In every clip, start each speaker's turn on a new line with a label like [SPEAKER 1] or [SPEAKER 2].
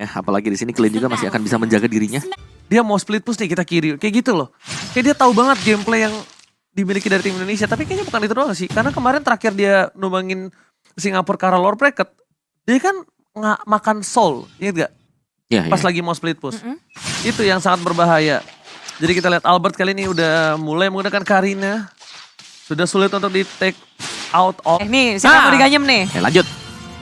[SPEAKER 1] Ya, apalagi di sini Clean juga masih akan bisa menjaga dirinya.
[SPEAKER 2] Dia mau split push nih kita kiri. Kayak gitu loh. Kayak dia tahu banget gameplay yang dimiliki dari tim Indonesia. Tapi kayaknya bukan itu doang sih. Karena kemarin terakhir dia numbangin Singapura ke arah lower bracket. Dia kan makan soul. Ingat gak?
[SPEAKER 1] Ya,
[SPEAKER 2] Pas lagi mau split push. Itu yang sangat berbahaya. Jadi kita lihat Albert kali ini udah mulai menggunakan Karina. Sudah sulit untuk di take out of.
[SPEAKER 3] Nih, siapa mau diganyem nih?
[SPEAKER 1] Lanjut.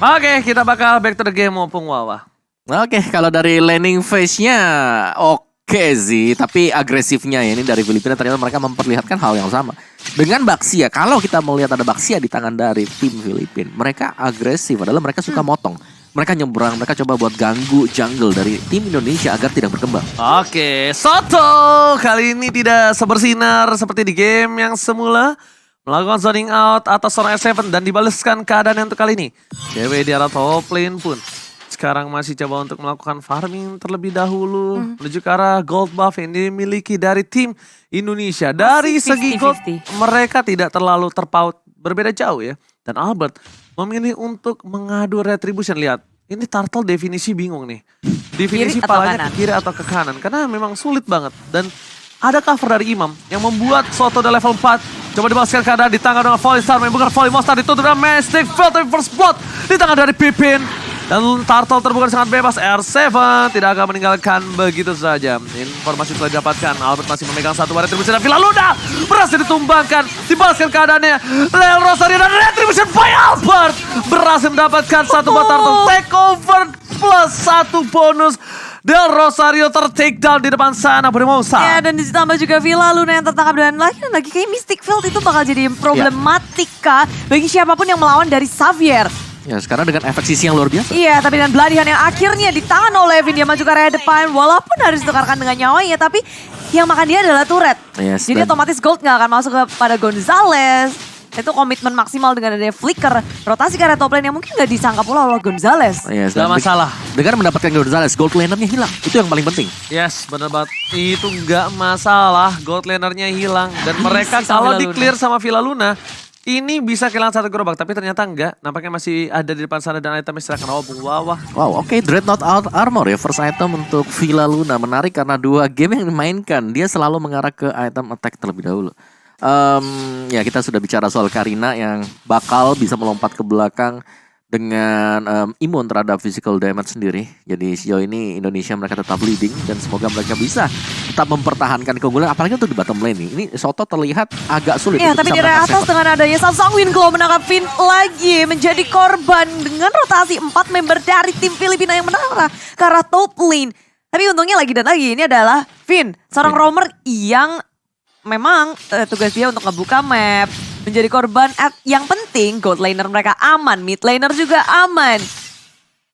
[SPEAKER 2] Oke, kita bakal back to the game mumpung Wawa.
[SPEAKER 1] Oke, kalau dari landing phase-nya oke sih, tapi agresifnya ya ini dari Filipina ternyata mereka memperlihatkan hal yang sama. Dengan Baxia, kalau kita melihat ada Baxia di tangan dari tim Filipina, mereka agresif adalah mereka suka motong. Mereka nyebrang, mereka coba buat ganggu jungle dari tim Indonesia agar tidak berkembang.
[SPEAKER 2] Oke, Soto kali ini tidak sebersinar seperti di game yang semula. Melakukan zoning out atas seorang S7 dan dibalaskan keadaan untuk kali ini. Dewe di arah top lane pun sekarang masih coba untuk melakukan farming terlebih dahulu. Menuju ke arah gold buff yang dimiliki dari tim Indonesia. Dari segi gold mereka tidak terlalu terpaut, berbeda jauh ya. Dan Albert memilih untuk mengadu retribution. Lihat, ini Turtle definisi bingung nih. Definisi palanya ke kiri atau ke kanan. Karena memang sulit banget. Dan ada cover dari Imam yang membuat Soto udah level 4. Coba dibalaskan keadaan di tangan dengan Volley Star. Bukan Volley Monster ditutup dengan Mystic Field. Tapi first blood di tangan dari Pipin. Dan Turtle terbuka sangat bebas. R7 tidak akan meninggalkan begitu saja. Informasi telah didapatkan. Albert masih memegang satu retribution. Dan Vilaluna berhasil ditumbangkan. Dibalaskan keadaannya. Lel Rosario dan retribution by Albert. Berhasil mendapatkan satu buat Turtle. Take over plus satu bonus. Del Rosario ter-take down di depan sana, Brimosa.
[SPEAKER 3] Ya, dan ditambah juga Vilaluna yang tertangkap dan lagi kayak Mystic Field itu bakal jadi problematika bagi siapapun yang melawan dari Xavier.
[SPEAKER 1] Ya, sekarang dengan efek sisi yang luar biasa.
[SPEAKER 3] Iya, tapi dengan Bloody Hand yang akhirnya ditahan oleh Vin, dia maju ke area depan. Walaupun harus ditukarkan dengan nyawanya, tapi yang makan dia adalah turret.
[SPEAKER 1] Yes,
[SPEAKER 3] jadi otomatis gold nggak akan masuk kepada Gonzales. Itu komitmen maksimal dengan adanya flicker. Rotasi ke area top lane yang mungkin nggak disangka pula oleh Gonzales.
[SPEAKER 1] Yes,
[SPEAKER 2] Gak masalah.
[SPEAKER 1] Dengan mendapatkan Gonzales, gold lanernya hilang. Itu yang paling penting.
[SPEAKER 2] Yes, bener banget. Itu nggak masalah. Gold lanernya hilang. Dan mereka kalau di-clear sama Vilaluna, ini bisa kehilangan satu gerobak. Tapi ternyata enggak. Nampaknya masih ada di depan sana dan itemnya serahkan Bung Wawa.
[SPEAKER 1] Wow, oke. Dreadnought Armor ya. First item untuk Vilaluna. Menarik karena 2 game yang dimainkan. Dia selalu mengarah ke item attack terlebih dahulu. Ya kita sudah bicara soal Karina yang bakal bisa melompat ke belakang dengan imun terhadap physical damage sendiri. Jadi sejauh ini Indonesia mereka tetap leading dan semoga mereka bisa tetap mempertahankan keunggulan. Apalagi untuk di bottom lane nih. Ini Soto terlihat agak sulit.
[SPEAKER 3] Iya, tapi di area atas dengan adanya Samsung Winklow menangkap Vin lagi menjadi korban dengan rotasi 4 member dari tim Filipina yang menarah ke arah top lane. Tapi untungnya lagi dan lagi ini adalah Vin, seorang roamer yang memang tugas dia untuk ngebuka map, menjadi korban. Yang penting gold laner mereka aman, mid laner juga aman.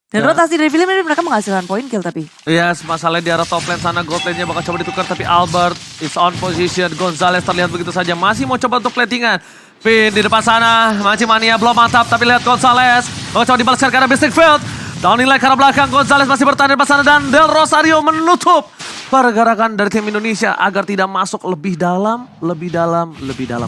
[SPEAKER 3] Dan rotasi dari Filipina mereka menghasilkan point kill tapi.
[SPEAKER 2] Iya, masalahnya di arah top lane sana gold lane-nya bakal coba ditukar. Tapi Albert is on position. Gonzales terlihat begitu saja. Masih mau coba untuk platingan. Pin di depan sana. Masih mania belum mantap. Tapi lihat Gonzales. Bakal coba dibalaskan ke arah Mystic Field. Downhill ke arah belakang. Gonzales masih bertahan di depan sana. Dan Del Rosario menutup pergerakan dari tim Indonesia agar tidak masuk lebih dalam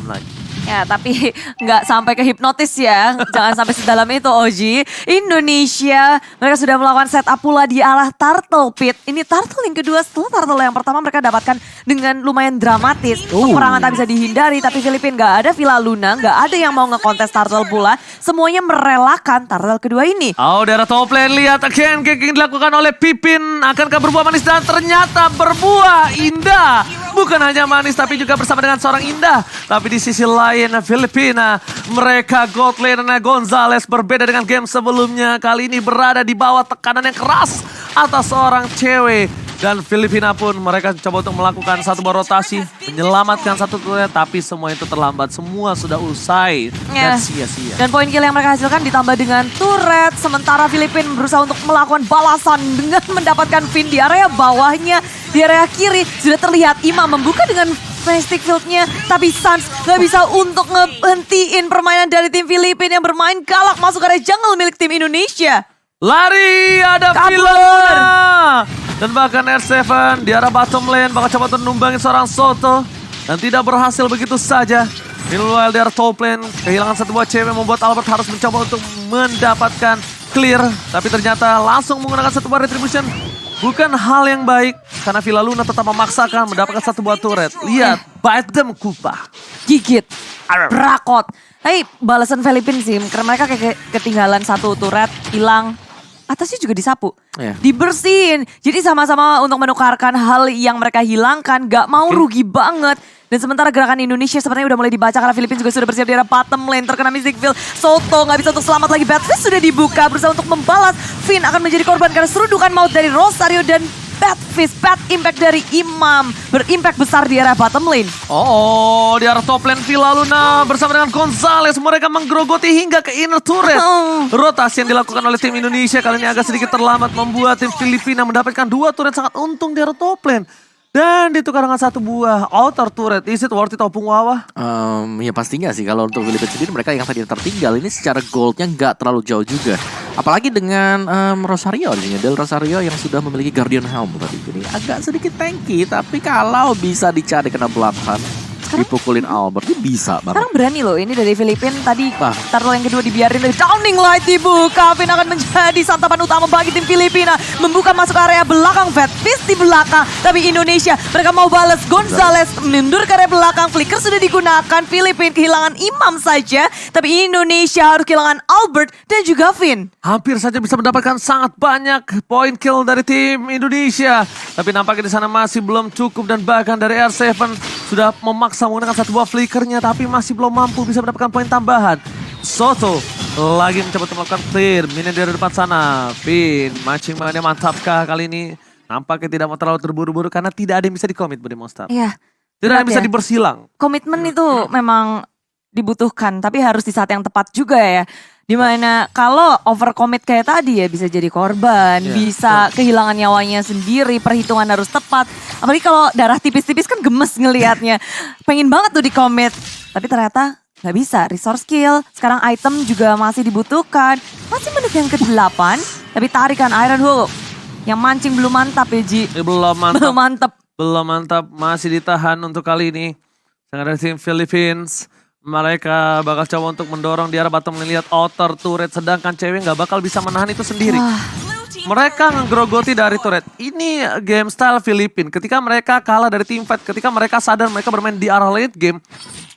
[SPEAKER 2] lagi.
[SPEAKER 3] Ya, tapi nggak sampai ke hipnotis ya. Jangan sampai sedalam itu, Oji. Indonesia, mereka sudah melakukan setup pula di arah Turtle Pit. Ini Turtle yang kedua setelah Turtle yang pertama mereka dapatkan dengan lumayan dramatis. Peperangan tak bisa dihindari, tapi Filipina nggak ada Vilaluna, nggak ada yang mau ngekontes Turtle pula. Semuanya merelakan Turtle kedua ini.
[SPEAKER 2] Oh, daerah top lane, lihat again kicking dilakukan oleh Pipin. Akankah berbuah manis dan ternyata berbuah indah. Bukan hanya manis tapi juga bersama dengan seorang indah. Tapi di sisi lain Filipina, mereka gold lane Gonzales berbeda dengan game sebelumnya. Kali ini berada di bawah tekanan yang keras atas seorang cewek. Dan Filipina pun mereka coba untuk melakukan satu buah rotasi, menyelamatkan satu turret, tapi semua itu terlambat. Semua sudah usai dan sia-sia.
[SPEAKER 3] Dan poin kill yang mereka hasilkan ditambah dengan turret. Sementara Filipina berusaha untuk melakukan balasan dengan mendapatkan Vin di area bawahnya. Di area kiri sudah terlihat Imam membuka dengan Mystic Field-nya. Tapi Suns gak bisa untuk ngehentiin permainan dari tim Filipina yang bermain galak masuk ke area jungle milik tim Indonesia.
[SPEAKER 2] Lari, ada Vilaluna. Dan bahkan R7 di arah bottom lane bakal coba untuk numbangin seorang Soto. Dan tidak berhasil begitu saja. Meanwhile di arah top lane kehilangan satu buah cewek membuat Albert harus mencoba untuk mendapatkan clear. Tapi ternyata langsung menggunakan satu buah retribution. Bukan hal yang baik. Karena Villa Luna tetap memaksakan mendapatkan satu buah turret. Lihat, bite them Kupa.
[SPEAKER 3] Gigit, Brakot. Tapi balasan Filipina sih, karena mereka kayak ketinggalan satu turret, hilang. Atasnya juga disapu, dibersihin. Jadi sama-sama untuk menukarkan hal yang mereka hilangkan, gak mau rugi banget. Dan sementara gerakan Indonesia sepertinya udah mulai dibaca karena Filipina juga sudah bersiap di arah bottom lane. Terkena Mystic Field, Soto gak bisa untuk selamat lagi. Batfish sudah dibuka, berusaha untuk membalas. Finn akan menjadi korban karena serudukan maut dari Rosario dan Batfish. Bad impact dari Imam, berimpact besar di arah bottom lane.
[SPEAKER 2] Oh, di arah top lane Villa Luna bersama dengan Gonzales. Mereka menggerogoti hingga ke inner turret. Rotasi yang dilakukan oleh tim Indonesia kali ini agak sedikit terlambat membuat tim Filipina mendapatkan 2 turret sangat untung di arah top lane. Dan ditukar dengan satu buah outer turret. Is it worth it Opung Wawa?
[SPEAKER 1] Ya pastinya sih kalau untuk Filipina sendiri mereka yang tadi tertinggal ini secara goldnya nggak terlalu jauh juga. Apalagi dengan Rosario artinya Del Rosario yang sudah memiliki Guardian Helm tadi. Jadi agak sedikit tanky tapi kalau bisa dicari kena belakang dipukulin Albert ini bisa banget.
[SPEAKER 3] Sekarang berani loh ini dari Filipina tadi turtle yang kedua dibiarin dari Downing Light dibuka. Finn akan menjadi santapan utama bagi tim Filipina. Membuka masuk area belakang, Batfish di belakang. Tapi Indonesia mereka mau balas. Gonzales mundur ke area belakang. Flicker sudah digunakan. Filipina kehilangan Imam saja. Tapi Indonesia harus kehilangan Albert dan juga Finn.
[SPEAKER 2] Hampir saja bisa mendapatkan sangat banyak point kill dari tim Indonesia. Tapi nampaknya di sana masih belum cukup dan bahkan dari R7 sudah memaksa menggunakan satu buah flickernya tapi masih belum mampu bisa mendapatkan poin tambahan. Soto lagi mencoba untuk melakukan clear. Minion dari depan sana. Finn matching-nya mantapkah kali ini? Nampaknya tidak mau terlalu terburu-buru karena tidak ada yang bisa di-commit Budi Monster.
[SPEAKER 3] Iya.
[SPEAKER 2] Tidak ada yang bisa dibersilang.
[SPEAKER 3] Komitmen itu memang dibutuhkan tapi harus di saat yang tepat juga ya. Dimana kalau overcommit kayak tadi ya bisa jadi korban, bisa kehilangan nyawanya sendiri, perhitungan harus tepat. Apalagi kalau darah tipis-tipis kan gemes ngelihatnya. Pengen banget tuh di commit, tapi ternyata nggak bisa. Resource skill, sekarang item juga masih dibutuhkan. Masih menit yang ke-8, tapi tarikan Iron Hook. Yang mancing belum mantap ya Ji.
[SPEAKER 2] Belum mantap.
[SPEAKER 3] Belum mantap.
[SPEAKER 2] Belum mantap, masih ditahan untuk kali ini. Sangat dari tim Philippines. Mereka bakal coba untuk mendorong di arah bottom lane, lihat outer turret. Sedangkan cewek nggak bakal bisa menahan itu sendiri. Mereka ngegrogoti dari turret. Ini game style Filipina. Ketika mereka kalah dari team fight, ketika mereka sadar mereka bermain di arah late game,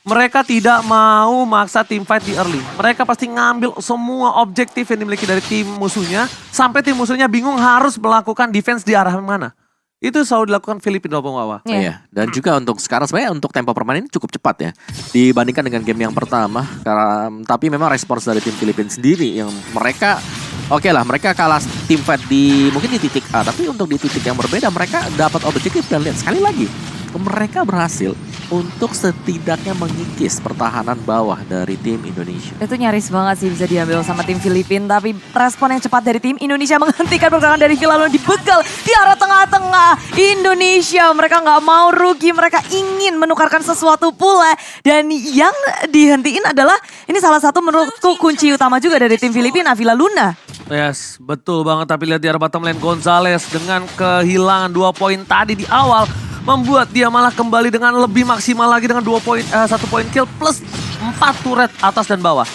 [SPEAKER 2] mereka tidak mau maksa team fight di early. Mereka pasti ngambil semua objektif yang dimiliki dari tim musuhnya, sampai tim musuhnya bingung harus melakukan defense di arah mana. Itu selalu dilakukan Filipina Opung Wawa.
[SPEAKER 1] Iya. Dan juga untuk sekarang sebenarnya untuk tempo permainan ini cukup cepat ya dibandingkan dengan game yang pertama. Karena tapi memang respons dari tim Filipina sendiri yang mereka oke lah mereka kalah tim fight di mungkin di titik A, tapi untuk di titik yang berbeda mereka dapat objektif dan lihat sekali lagi mereka berhasil untuk setidaknya mengikis pertahanan bawah dari tim Indonesia.
[SPEAKER 3] Itu nyaris banget sih bisa diambil sama tim Filipina, tapi respon yang cepat dari tim Indonesia menghentikan pergerakan dari Villa Luna dibegal di arah tengah-tengah Indonesia. Mereka nggak mau rugi, mereka ingin menukarkan sesuatu pula. Dan yang dihentiin adalah ini salah satu menurutku kunci utama juga dari tim Filipina, Villa Luna.
[SPEAKER 2] Yes, betul banget. Tapi lihat di arah bottom lane Gonzales dengan kehilangan 2 poin tadi di awal, membuat dia malah kembali dengan lebih maksimal lagi dengan 1 poin kill plus 4 turret atas dan bawah.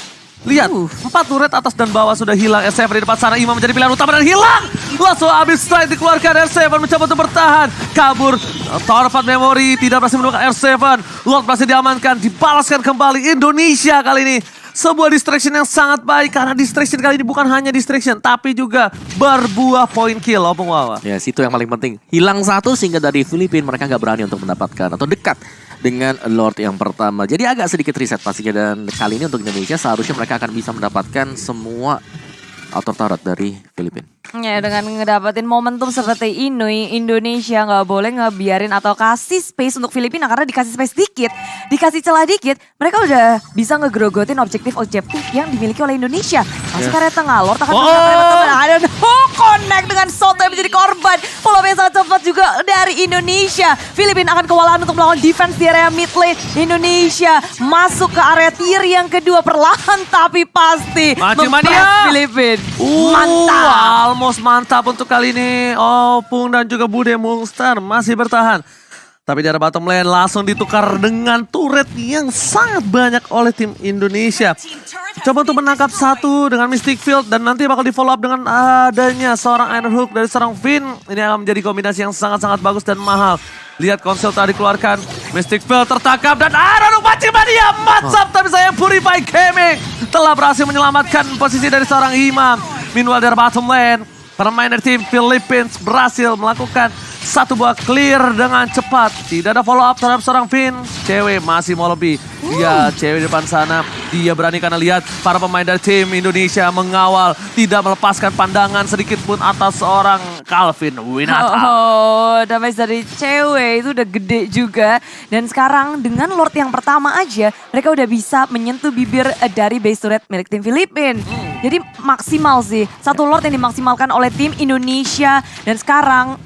[SPEAKER 2] Lihat, 4 turret atas dan bawah sudah hilang. R7 di depan sana, Imam menjadi pilihan utama dan hilang. Langsung habis strike dikeluarkan R7 mencoba untuk bertahan. Kabur, Torvat Memory tidak berhasil menemukan R7. Lord berhasil diamankan, dibalaskan kembali Indonesia kali ini. Sebuah distraction yang sangat baik karena distraction kali ini bukan hanya distraction tapi juga berbuah poin kill Opung Wawa.
[SPEAKER 1] Ya, itu yang paling penting. Hilang satu sehingga dari Filipina mereka nggak berani untuk mendapatkan atau dekat dengan Lord yang pertama. Jadi agak sedikit reset pastinya dan kali ini untuk Indonesia seharusnya mereka akan bisa mendapatkan semua outer turret dari Filipina.
[SPEAKER 3] Ya, dengan ngedapetin momentum seperti ini, Indonesia nggak boleh ngebiarin atau kasih space untuk Filipina karena dikasih space dikit, dikasih celah dikit, mereka udah bisa ngegrogotin objektif-objektif yang dimiliki oleh Indonesia. Masuk ke area tengah, Lord akan ada connect dengan Soto yang menjadi korban. Follow yang sangat cepat juga dari Indonesia. Filipina akan kewalahan untuk melawan defense di area mid lane. Indonesia masuk ke area tier yang kedua perlahan tapi pasti mempress Filipina. Mantap.
[SPEAKER 2] Almost mantap untuk kali ini. Opung dan juga Bude Monster masih bertahan. Tapi di arah bottom lane langsung ditukar dengan turret yang sangat banyak oleh tim Indonesia. Coba untuk menangkap satu dengan Mystic Field dan nanti bakal di follow up dengan adanya seorang Iron Hook dari seorang Finn. Ini akan menjadi kombinasi yang sangat-sangat bagus dan mahal. Lihat konsel tadi dikeluarkan, Mystic Field tertangkap dan Iron Hook Mania mantap. Tapi sayang Purify Gaming telah berhasil menyelamatkan posisi dari seorang Imam. Meanwhile dari bottom lane, pemain dari tim Philippines berhasil melakukan satu buah clear dengan cepat. Tidak ada follow up terhadap seorang Finn. Cewek masih mau lebih. Dia cewek di depan sana. Dia berani karena lihat para pemain dari tim Indonesia mengawal. Tidak melepaskan pandangan sedikit pun atas seorang Calvin Winata.
[SPEAKER 3] Oh, damage dari cewek itu udah gede juga. Dan sekarang dengan Lord yang pertama aja, mereka udah bisa menyentuh bibir dari base turret milik tim Filipina. Jadi maksimal sih. Satu Lord yang dimaksimalkan oleh tim Indonesia. Dan sekarang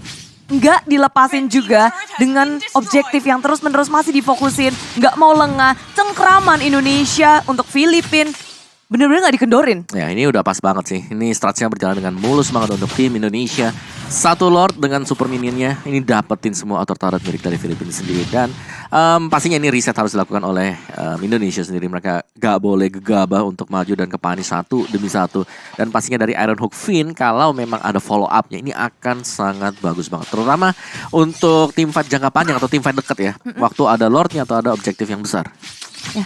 [SPEAKER 3] nggak dilepasin juga dengan objektif yang terus-menerus masih difokusin. Nggak mau lengah, cengkraman Indonesia untuk Filipina. Bener-bener nggak dikendorin.
[SPEAKER 1] Ya ini udah pas banget sih. Ini strateginya berjalan dengan mulus banget untuk tim Indonesia. Satu Lord dengan super minionnya. Ini dapetin semua outer turret milik dari Filipina sendiri. Dan pastinya ini reset harus dilakukan oleh Indonesia sendiri. Mereka gak boleh gegabah untuk maju dan kepani satu demi satu. Dan pastinya dari Iron Hook Finn kalau memang ada follow up-nya ini akan sangat bagus banget. Terutama untuk tim fight jangka panjang atau tim fight dekat ya. Waktu ada Lordnya atau ada objektif yang besar.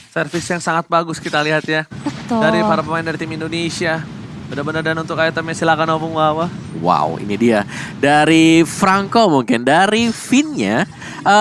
[SPEAKER 2] Servis yang sangat bagus kita lihat ya.
[SPEAKER 3] Betul.
[SPEAKER 2] Dari para pemain dari tim Indonesia. Benar-benar dan untuk itemnya silakan Opung Wawa.
[SPEAKER 1] Wow, ini dia. Dari Franco mungkin. Dari Finn-nya,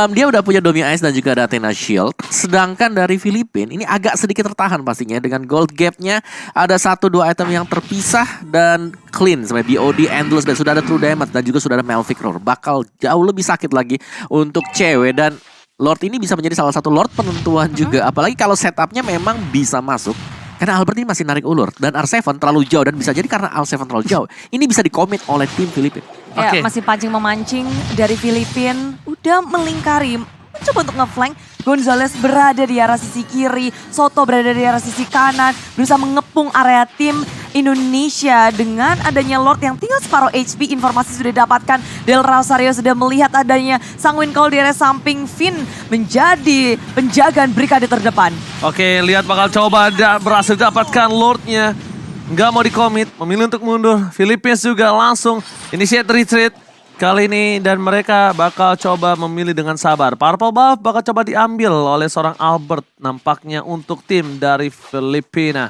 [SPEAKER 1] dia udah punya Domi Ice dan juga ada Athena Shield. Sedangkan dari Filipina, ini agak sedikit tertahan pastinya. Dengan gold gap-nya, ada 1-2 item yang terpisah dan clean. Sampai BOD, Endless, dan sudah ada True Damage. Dan juga sudah ada Melvic Roar. Bakal jauh lebih sakit lagi untuk cewek. Dan Lord ini bisa menjadi salah satu Lord penentuan juga. Apalagi kalau setupnya memang bisa masuk. Karena Albert ini masih narik ulur. Dan R7 terlalu jauh. Dan bisa jadi karena R7 terlalu jauh. Ini bisa dikomit oleh tim Filipina.
[SPEAKER 3] Ya,
[SPEAKER 2] Oke.
[SPEAKER 3] masih pancing-memancing dari Filipina. Udah melingkari. Coba untuk ngeflank. Gonzales berada di arah sisi kiri. Soto berada di arah sisi kanan. Berusaha mengepung area tim Indonesia. Dengan adanya Lord yang tinggal separuh HP. Informasi sudah didapatkan. Del Rosario sudah melihat adanya Sang Wincall di area samping Finn. Menjadi penjagaan brigade terdepan.
[SPEAKER 2] Oke, lihat bakal coba berhasil dapatkan Lordnya. Nggak mau dikomit, memilih untuk mundur. Philippines juga langsung initiate retreat kali ini. Dan mereka bakal coba memilih dengan sabar. Purple buff bakal coba diambil oleh seorang Albert. Nampaknya untuk tim dari Filipina.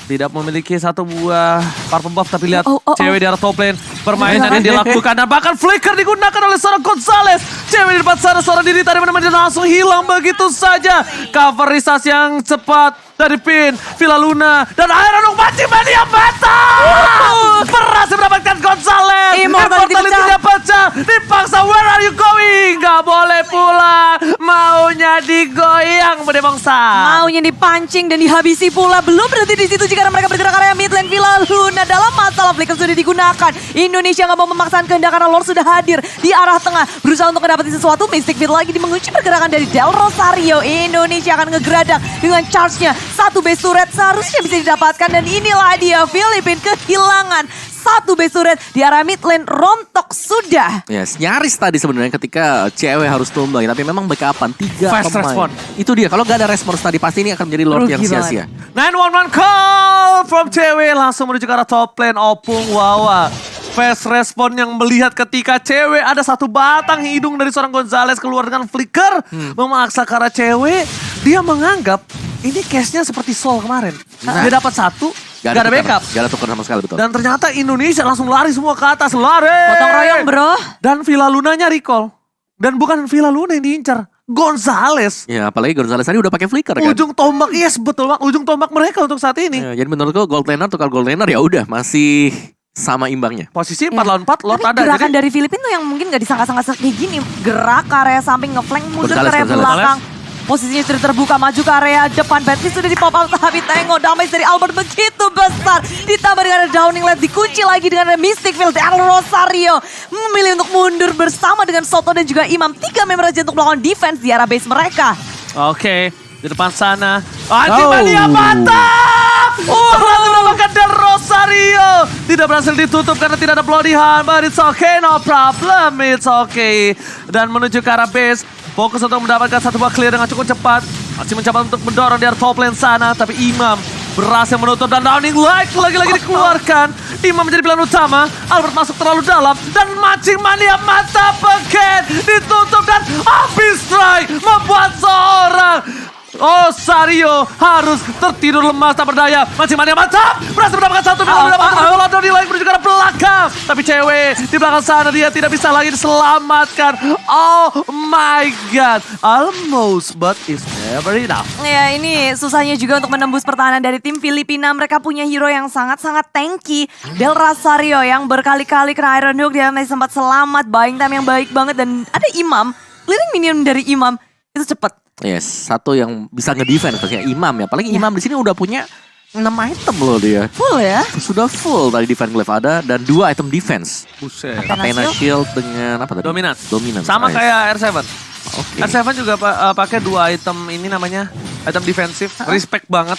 [SPEAKER 2] Tidak memiliki satu buah purple buff, tapi lihat cewek di arah top lane. Permainan yang dilakukan dan bahkan flicker digunakan oleh seorang Gonzales. Cewek di depan sana, seorang diri tadi mana-mana langsung hilang begitu saja. Coverisasi yang cepat dari Pin, Villa Luna, dan Iron Hook Mania batal. Berhasil mendapatkan Gonzales. Immortality-nya pecah. Dipaksa, where are you going? Gak boleh pulang. Maunya digoyang, Bude Bangsa.
[SPEAKER 3] Maunya dipancing dan dihabisi pula. Belum berhenti di situ jika mereka bergerak area mid lane. Villa Luna dalam masalah flicker sudah digunakan. Indonesia nggak mau memaksakan kehendak karena Lord sudah hadir di arah tengah. Berusaha untuk mendapati sesuatu. Mystic Field lagi mengunci pergerakan dari Del Rosario. Indonesia akan ngegeradang dengan charge-nya. Satu base turret seharusnya bisa didapatkan. Dan inilah dia Filipina kehilangan satu base turret di arah mid lane. Rontok sudah.
[SPEAKER 1] Yes, nyaris tadi sebenarnya ketika cewek harus tumbang. Tapi memang backupan 3
[SPEAKER 2] Fast
[SPEAKER 1] pemain.
[SPEAKER 2] respon.
[SPEAKER 1] Itu dia, kalau gak ada respons tadi pasti ini akan menjadi Lord
[SPEAKER 3] Rugi
[SPEAKER 1] yang sia-sia.
[SPEAKER 2] 911 call from cewek langsung menuju ke arah top lane. Opung Wawa. Fast respon yang melihat ketika cewek ada satu batang hidung dari seorang Gonzales keluar dengan flicker. Memaksa ke arah cewek. Dia menganggap ini case-nya seperti Soul kemarin. Dia dapat satu, gak ada backup.
[SPEAKER 1] Gak ada tukar sama sekali, betul.
[SPEAKER 2] Dan ternyata Indonesia langsung lari semua ke atas. Lari!
[SPEAKER 3] Potong royong bro.
[SPEAKER 2] Dan Villa Lunanya recall. Dan bukan Villa Luna yang diincar. Gonzales.
[SPEAKER 1] Ya, apalagi Gonzales tadi udah pakai flicker kan.
[SPEAKER 2] Ujung tombak, yes betul Bang. Ujung tombak mereka untuk saat ini.
[SPEAKER 1] Ya, jadi menurutku gold laner tukar gold laner ya udah masih sama imbangnya.
[SPEAKER 2] Posisi 4 lawan 4, Lord
[SPEAKER 3] Tapi
[SPEAKER 2] ada.
[SPEAKER 3] gerakan
[SPEAKER 2] Jadi
[SPEAKER 3] dari Filipina tuh yang mungkin gak disangka-sangka kayak gini. Gerak ke area samping, ngeflank, mundur ke area
[SPEAKER 1] Gonzales.
[SPEAKER 3] belakang. Posisinya sudah terbuka, maju ke area depan. Beatrice sudah di pop out, tapi tengok damage dari Albert begitu besar. Ditambah dengan ada Downing Light, dikunci lagi dengan ada Mystic Field. Del Rosario memilih untuk mundur bersama dengan Soto dan juga Imam. 3 member aja untuk melakukan defense di arah base mereka.
[SPEAKER 2] Oke, di depan sana. Anti-mania mantap! Mendapatkan Del Rosario. Tidak berhasil ditutup karena tidak ada Bloody Hand. But it's okay, no problem. It's okay. Dan menuju ke arah base. Fokus untuk mendapatkan satu buah clear dengan cukup cepat. Masih mencoba untuk mendorong di top lane sana. Tapi Imam berhasil menutup dan Downing Light lagi-lagi dikeluarkan. Imam menjadi pilihan utama. Albert masuk terlalu dalam. Dan mancing mania mata pekat. Ditutup dan habis strike. Membuat seorang Osario harus tertidur lemas tak berdaya. Mancing mania mantap. Berhasil mendapatkan satu film. Mendapatkan bola Downing Light menuju ke arah belakang. Tapi cewek di belakang sana dia tidak bisa lagi diselamatkan. Oh my god. Almost but it's never enough.
[SPEAKER 3] Ya ini susahnya juga untuk menembus pertahanan dari tim Filipina. Mereka punya hero yang sangat-sangat tanky. Del Rosario yang berkali-kali kena Iron Hook. Dia masih sempat selamat. Buying time yang baik banget. Dan ada Imam. Clearing minion dari Imam. Itu cepet.
[SPEAKER 1] Yes, satu yang bisa ngedefend kayak Imam ya. Paling Imam di sini udah punya 6 item loh dia.
[SPEAKER 3] Full ya.
[SPEAKER 1] Sudah full tadi defense glaive ada dan 2 item defense.
[SPEAKER 2] Buset.
[SPEAKER 1] Athena Shield dengan apa tadi?
[SPEAKER 2] Dominance.
[SPEAKER 1] Dominance.
[SPEAKER 2] Sama
[SPEAKER 1] nice.
[SPEAKER 2] kayak R7.
[SPEAKER 1] Oke.
[SPEAKER 2] R7 juga pakai 2 item ini namanya item defensif. Respect banget.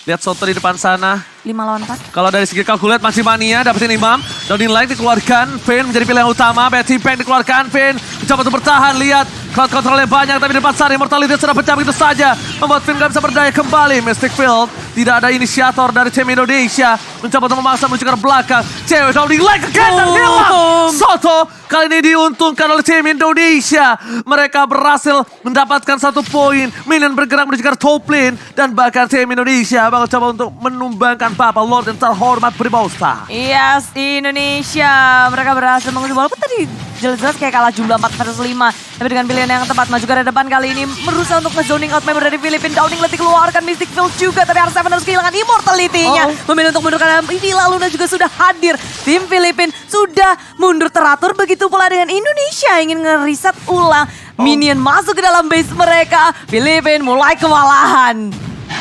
[SPEAKER 2] Lihat Soto di depan sana.
[SPEAKER 3] 5 lawan 4.
[SPEAKER 2] Kalau dari segi kalkulat masih mania dapetin Imam. Downing Light dikeluarkan. Vayne menjadi pilihan utama. Betty Bank dikeluarkan. Vayne mencoba untuk bertahan. Lihat crowd controlnya banyak. Tapi di depan sana Immortality sudah pecah begitu saja. Membuat Vayne gak bisa berdaya kembali. Mystic Field. Tidak ada inisiator dari tim Indonesia. Mencoba untuk memaksa menuju ke belakang. Cewek Downing Light again dan hilang. Soto kali ini diuntungkan oleh tim Indonesia. Mereka berhasil mendapatkan 1 poin. Minion bergerak menuju ke top lane. Dan bahkan tim Indonesia bakal coba untuk menumbangkan Papa Lord yang terhormat Pribausta.
[SPEAKER 3] Yes, Indonesia. Mereka berhasil mengunduh walaupun tadi jelas-jelas kayak kalah jumlah 4 versus 5. Tapi dengan pilihan yang tepat maju ke depan kali ini berusaha untuk nge-zoning out member dari Filipina. Downing Light dikeluarkan Mystic Field juga. Tapi R7 harus kehilangan immortality-nya. Memilih untuk mundur karena Villa Luna juga sudah hadir. Tim Filipina sudah mundur teratur. Begitu pula dengan Indonesia ingin nge-reset ulang. Minion masuk ke dalam base mereka. Filipina mulai kewalahan.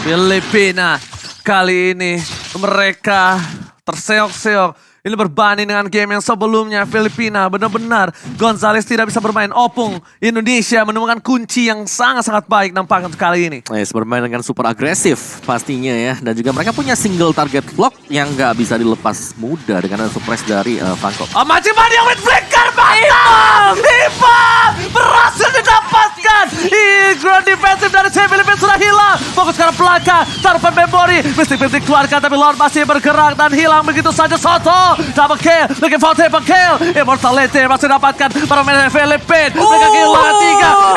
[SPEAKER 2] Filipina kali ini mereka terseok-seok. Ini berbanding dengan game yang sebelumnya. Filipina benar-benar Gonzales tidak bisa bermain. Opung Indonesia menemukan kunci yang sangat-sangat baik nampaknya kali ini.
[SPEAKER 1] Yes, bermain dengan super agresif pastinya ya. Dan juga mereka punya single target block yang nggak bisa dilepas mudah dengan ada suppress dari Bangkok.
[SPEAKER 2] Mancing mania with flicker mantap! Imam berhasil didapatkan. Ground defensive dari tim Filipina sudah hilang. Fokus ke arah belakang. Taruhan memori. Mystic Field dikeluarkan tapi Lord masih bergerak dan hilang begitu saja. Soto double kill. Looking for triple kill. Immortality masih dapatkan para pemain Filipina. Mereka kehilangan 3.